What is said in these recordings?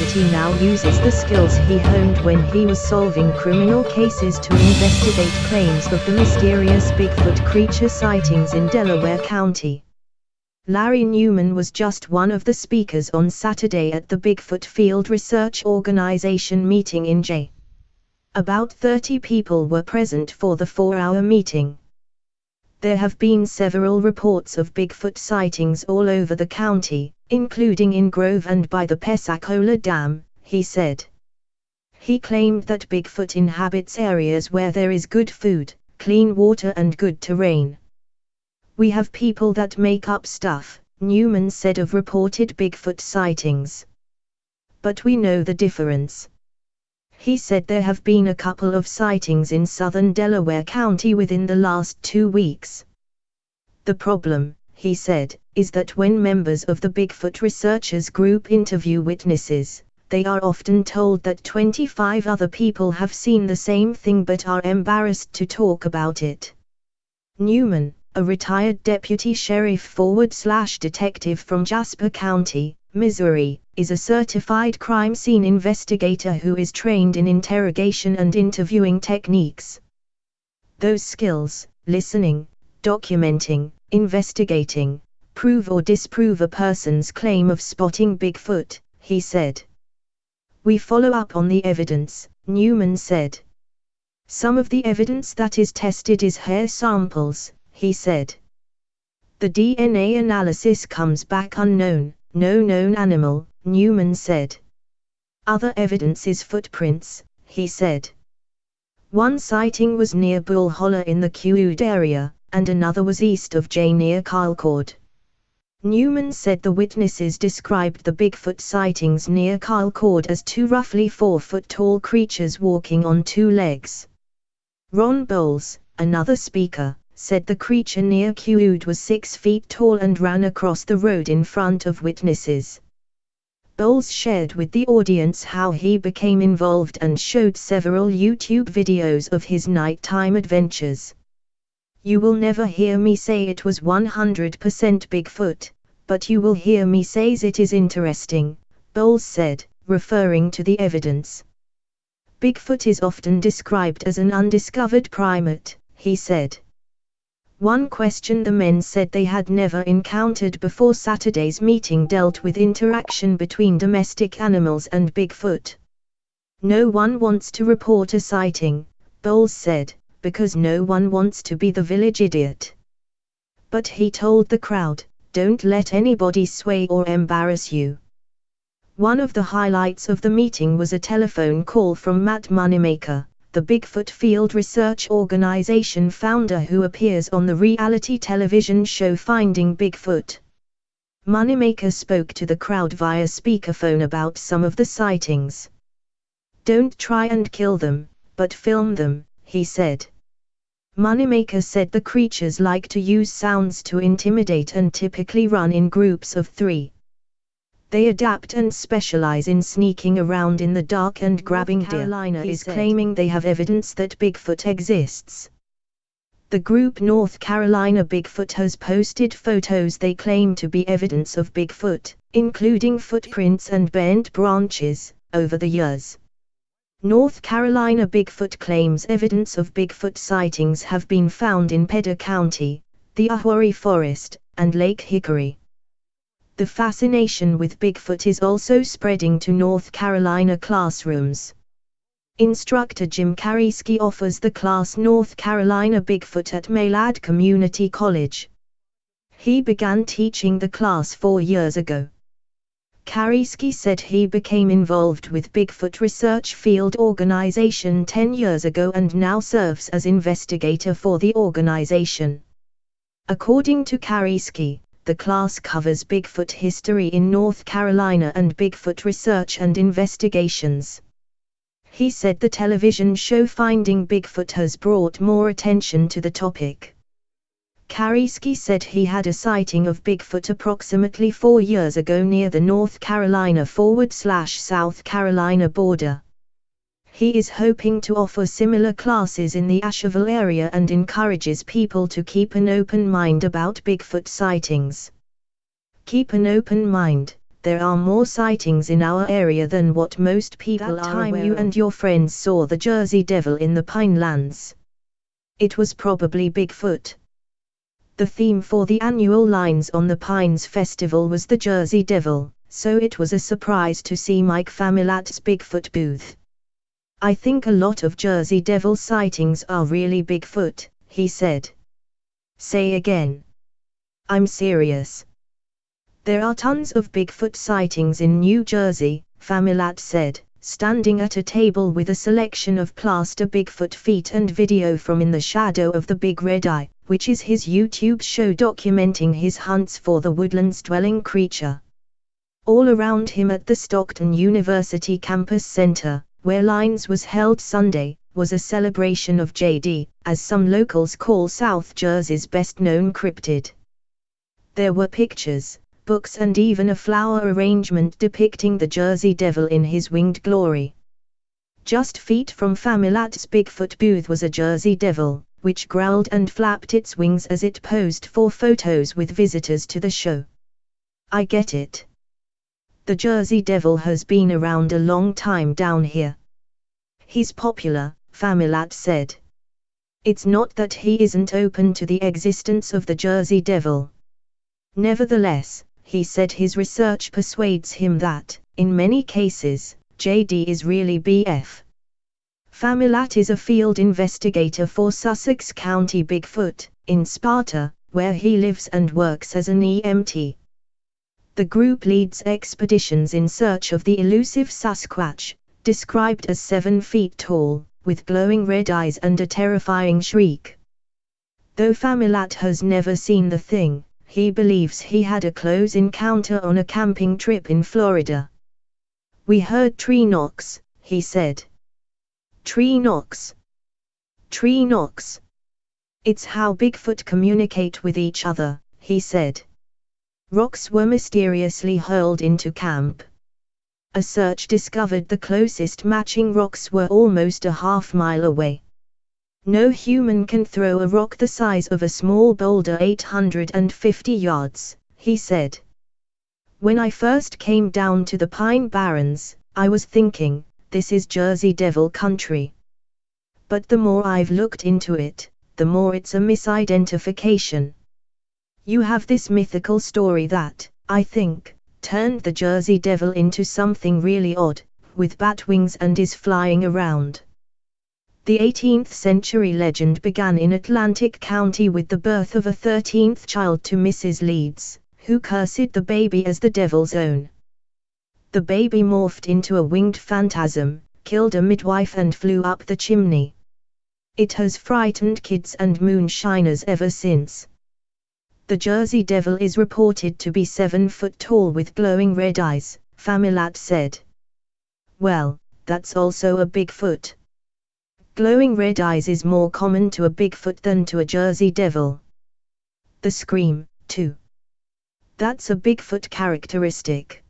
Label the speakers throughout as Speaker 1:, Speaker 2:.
Speaker 1: deputy now uses the skills he honed when he was solving criminal cases to investigate claims of the mysterious Bigfoot creature sightings in Delaware County. Larry Newman was just one of the speakers on Saturday at the Bigfoot Field Research Organization meeting in J. About 30 people were present for the 4-hour meeting. There have been several reports of Bigfoot sightings all over the county, including in Grove and by the Pensacola Dam, he said. He claimed that Bigfoot inhabits areas where there is good food, clean water and good terrain. "We have people that make up stuff," Newman said of reported Bigfoot sightings. "But we know the difference." He said there have been a couple of sightings in southern Delaware County within the last 2 weeks. "The problem," he said, "is that when members of the Bigfoot researchers group interview witnesses, they are often told that 25 other people have seen the same thing but are embarrassed to talk about it." Newman, a retired deputy sheriff/detective from Jasper County, Missouri, is a certified crime scene investigator who is trained in interrogation and interviewing techniques. Those skills, listening, documenting, investigating, prove or disprove a person's claim of spotting Bigfoot, he said. "We follow up on the evidence," Newman said. "Some of the evidence that is tested is hair samples," he said. "The DNA analysis comes back unknown, no known animal," Newman said. "Other evidence is footprints," he said. One sighting was near Bull Holler in the Quogue area, and another was east of Jay near Kylecord. Newman said the witnesses described the Bigfoot sightings near Kylecord as 2 roughly 4-foot-tall creatures walking on 2 legs. Ron Bowles, another speaker, said the creature near Quogue was 6 feet tall and ran across the road in front of witnesses. Bowles shared with the audience how he became involved and showed several YouTube videos of his nighttime adventures. "You will never hear me say it was 100% Bigfoot, but you will hear me say it is interesting," Bowles said, referring to the evidence. "Bigfoot is often described as an undiscovered primate," he said. One question the men said they had never encountered before Saturday's meeting dealt with interaction between domestic animals and Bigfoot. "No one wants to report a sighting," Bowles said, "because no one wants to be the village idiot." But he told the crowd, "Don't let anybody sway or embarrass you." One of the highlights of the meeting was a telephone call from Matt Moneymaker, the Bigfoot Field Research Organization founder who appears on the reality television show Finding Bigfoot. Moneymaker spoke to the crowd via speakerphone about some of the sightings. "Don't try and kill them, but film them," he said. Moneymaker said the creatures like to use sounds to intimidate and typically run in groups of 3. They adapt and specialize in sneaking around in the dark and grabbing deer. Carolina is claiming they have evidence that Bigfoot exists. The group North Carolina Bigfoot has posted photos they claim to be evidence of Bigfoot, including footprints and bent branches, over the years. North Carolina Bigfoot claims evidence of Bigfoot sightings have been found in Pedder County, the Ahwari Forest, and Lake Hickory. The fascination with Bigfoot is also spreading to North Carolina classrooms. Instructor Jim Kariski offers the class North Carolina Bigfoot at Maylad Community College. He began teaching the class 4 years ago. Kariski said he became involved with Bigfoot Research Field Organization 10 years ago and now serves as investigator for the organization. According to Kariski, the class covers Bigfoot history in North Carolina and Bigfoot research and investigations. He said the television show Finding Bigfoot has brought more attention to the topic. Kariski said he had a sighting of Bigfoot approximately 4 years ago near the North Carolina/South Carolina border. He is hoping to offer similar classes in the Asheville area and encourages people to keep an open mind about Bigfoot sightings. "Keep an open mind," there are more sightings in our area than what most people are aware of. That time you and your friends saw the Jersey Devil in the Pinelands. It was probably Bigfoot. The theme for the annual Lines on the Pines festival was the Jersey Devil, so it was a surprise to see Mike Familat's Bigfoot booth. I think a lot of Jersey Devil sightings are really Bigfoot, he said. Say again. I'm serious. There are tons of Bigfoot sightings in New Jersey, Familat said, standing at a table with a selection of plaster Bigfoot feet and video from In the Shadow of the Big Red Eye, which is his YouTube show documenting his hunts for the woodlands-dwelling creature. All around him at the Stockton University Campus Center, where Lines was held Sunday, was a celebration of JD, as some locals call South Jersey's best-known cryptid. There were pictures, books and even a flower arrangement depicting the Jersey Devil in his winged glory. Just feet from Familat's Bigfoot booth was a Jersey Devil, which growled and flapped its wings as it posed for photos with visitors to the show. I get it. The Jersey Devil has been around a long time down here. He's popular, Familat said. It's not that he isn't open to the existence of the Jersey Devil. Nevertheless, he said his research persuades him that, in many cases, JD is really BF. Familat is a field investigator for Sussex County Bigfoot, in Sparta, where he lives and works as an EMT. The group leads expeditions in search of the elusive Sasquatch, described as 7 feet tall, with glowing red eyes and a terrifying shriek. Though Familat has never seen the thing, he believes he had a close encounter on a camping trip in Florida. We heard tree knocks, he said. Tree knocks. Tree knocks. It's how Bigfoot communicate with each other, he said. Rocks were mysteriously hurled into camp. A search discovered the closest matching rocks were almost a half-mile away. No human can throw a rock the size of a small boulder 850 yards, he said. When I first came down to the Pine Barrens, I was thinking, this is Jersey Devil country. But the more I've looked into it, the more it's a misidentification. You have this mythical story that, I think, turned the Jersey Devil into something really odd, with bat wings and is flying around. The 18th century legend began in Atlantic County with the birth of a 13th child to Mrs. Leeds, who cursed the baby as the devil's own. The baby morphed into a winged phantasm, killed a midwife and flew up the chimney. It has frightened kids and moonshiners ever since. The Jersey Devil is reported to be 7 foot tall with glowing red eyes, Familat said. Well, that's also a Bigfoot. Glowing red eyes is more common to a Bigfoot than to a Jersey Devil. The scream, too. That's a Bigfoot characteristic.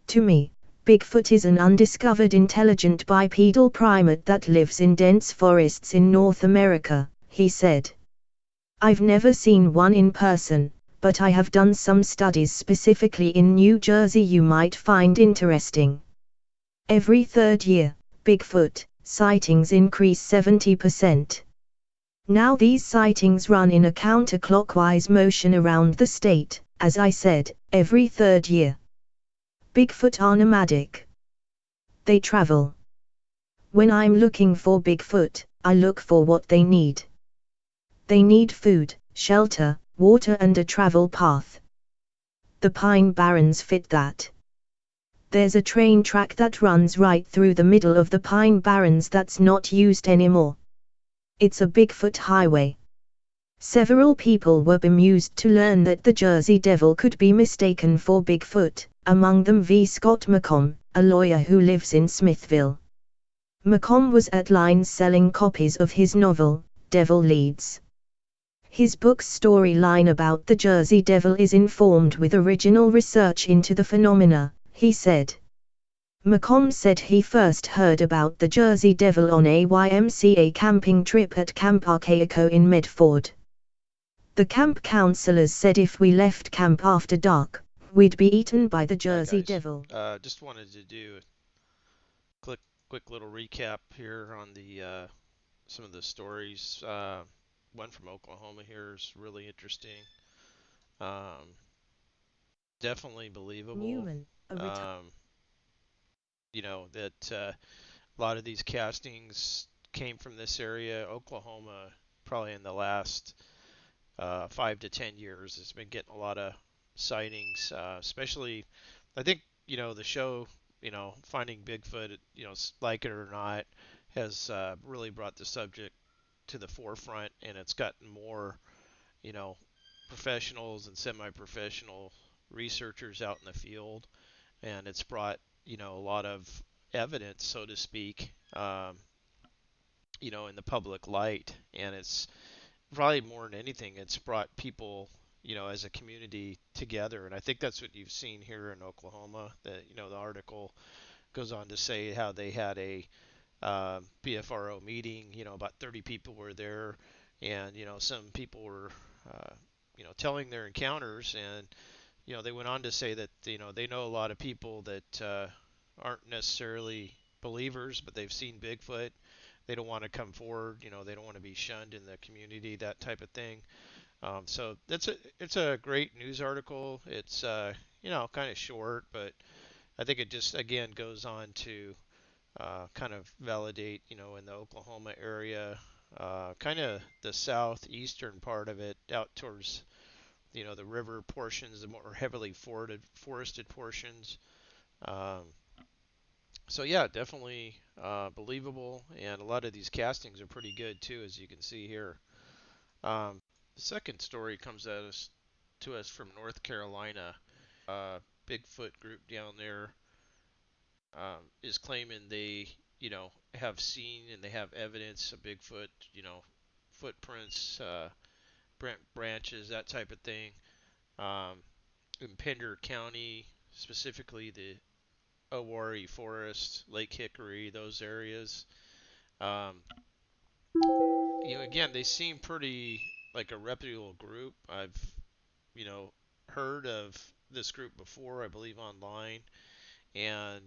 Speaker 1: To me, Bigfoot is an undiscovered intelligent bipedal primate that lives in dense forests in North America, he said. I've never seen one in person, but I have done some studies specifically in New Jersey you might find interesting. Every third year, Bigfoot sightings increase 70%. Now these sightings run in a counterclockwise motion around the state, as I said, every third year. Bigfoot are nomadic. They travel. When I'm looking for Bigfoot, I look for what they need. They need food, shelter, water and a travel path. The Pine Barrens fit that. There's a train track that runs right through the middle of the Pine Barrens that's not used anymore. It's a Bigfoot highway. Several people were bemused to learn that the Jersey Devil could be mistaken for Bigfoot, among them V. Scott McComb, a lawyer who lives in Smithville. McComb was at Lines selling copies of his novel, Devil Leads. His book's storyline about the Jersey Devil is informed with original research into the phenomena, he said. McComb said he first heard about the Jersey Devil on a YMCA camping trip at Camp Archaico in Medford. The camp counselors said if we left camp after dark, We'd be eaten by the
Speaker 2: Hi
Speaker 1: Jersey
Speaker 2: guys.
Speaker 1: Devil.
Speaker 2: Just wanted to do a quick little recap here on the some of the stories. One from Oklahoma here is really interesting. Um, Definitely believable.
Speaker 1: Newman, a
Speaker 2: Um, that a lot of these castings came from this area. Oklahoma, probably in the last 5 to 10 years, has been getting a lot of sightings, especially, I think, the show, Finding Bigfoot, like it or not, has really brought the subject to the forefront, and it's gotten more, you know, professionals and semi-professional researchers out in the field, and it's brought, a lot of evidence, so to speak, in the public light, and it's probably more than anything, it's brought people, as a community together. And I think that's what you've seen here in Oklahoma. That the article goes on to say how they had a BFRO meeting. About 30 people were there, and some people were, telling their encounters, and they went on to say that they know a lot of people that aren't necessarily believers, but they've seen Bigfoot. They don't want to come forward. They don't want to be shunned in the community, that type of thing. So it's a great news article. It's kind of short, but I think it just again goes on to kind of validate in the Oklahoma area, kind of the southeastern part of it, out towards the river portions, the more heavily forested portions. Um, so yeah, definitely believable, and a lot of these castings are pretty good too, as you can see here. The second story comes to us from North Carolina. Bigfoot group down there is claiming they, have seen and they have evidence of Bigfoot, footprints, branches, that type of thing. Um, in Pender County, specifically the Owari Forest, Lake Hickory, those areas. Um, Again, they seem pretty like a reputable group. I've, you know, heard of this group before, I believe online, and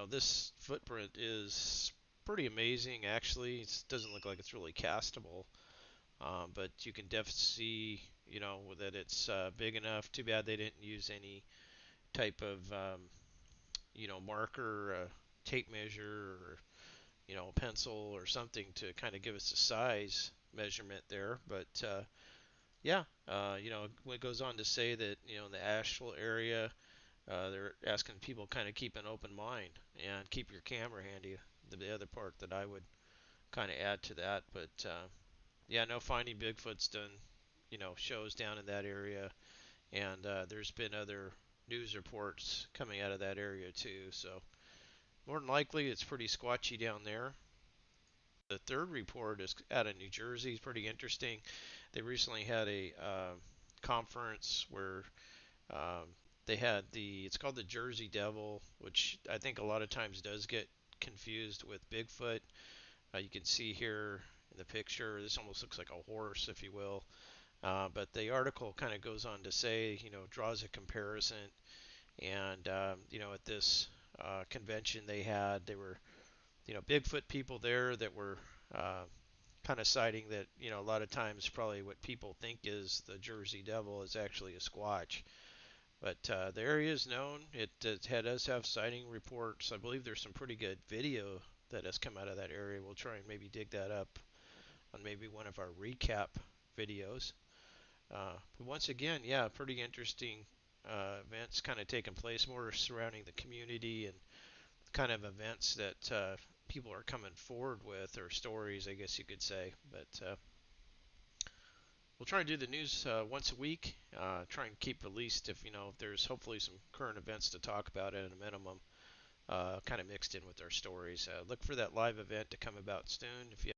Speaker 2: this footprint is pretty amazing. Actually, it doesn't look like it's really castable, but you can definitely see, that it's big enough. Too bad they didn't use any type of, marker, tape measure, or pencil or something to kind of give us a size measurement there. But yeah, it goes on to say that in the Asheville area, they're asking people kind of keep an open mind and keep your camera handy. The other part that I would kind of add to that, but yeah, no, Finding Bigfoot's done shows down in that area, and there's been other news reports coming out of that area too. So more than likely, it's pretty squatchy down there. The third report is out of New Jersey. It's pretty interesting. They recently had a conference where um, they had it's called the Jersey Devil, which I think a lot of times does get confused with Bigfoot. You can see here in the picture, this almost looks like a horse, if you will. But the article kind of goes on to say, draws a comparison. And, at this convention they were, Bigfoot people there that were uh, kind of citing that, a lot of times probably what people think is the Jersey Devil is actually a Squatch. But the area is known. Does have sighting reports. I believe there's some pretty good video that has come out of that area. We'll try and maybe dig that up on maybe one of our recap videos. But once again, yeah, pretty interesting events kind of taking place, more surrounding the community and kind of events that people are coming forward with, or stories, I guess you could say. But we'll try and do the news once a week. Try and keep released if there's hopefully some current events to talk about at a minimum, kind of mixed in with our stories. Look for that live event to come about soon. If you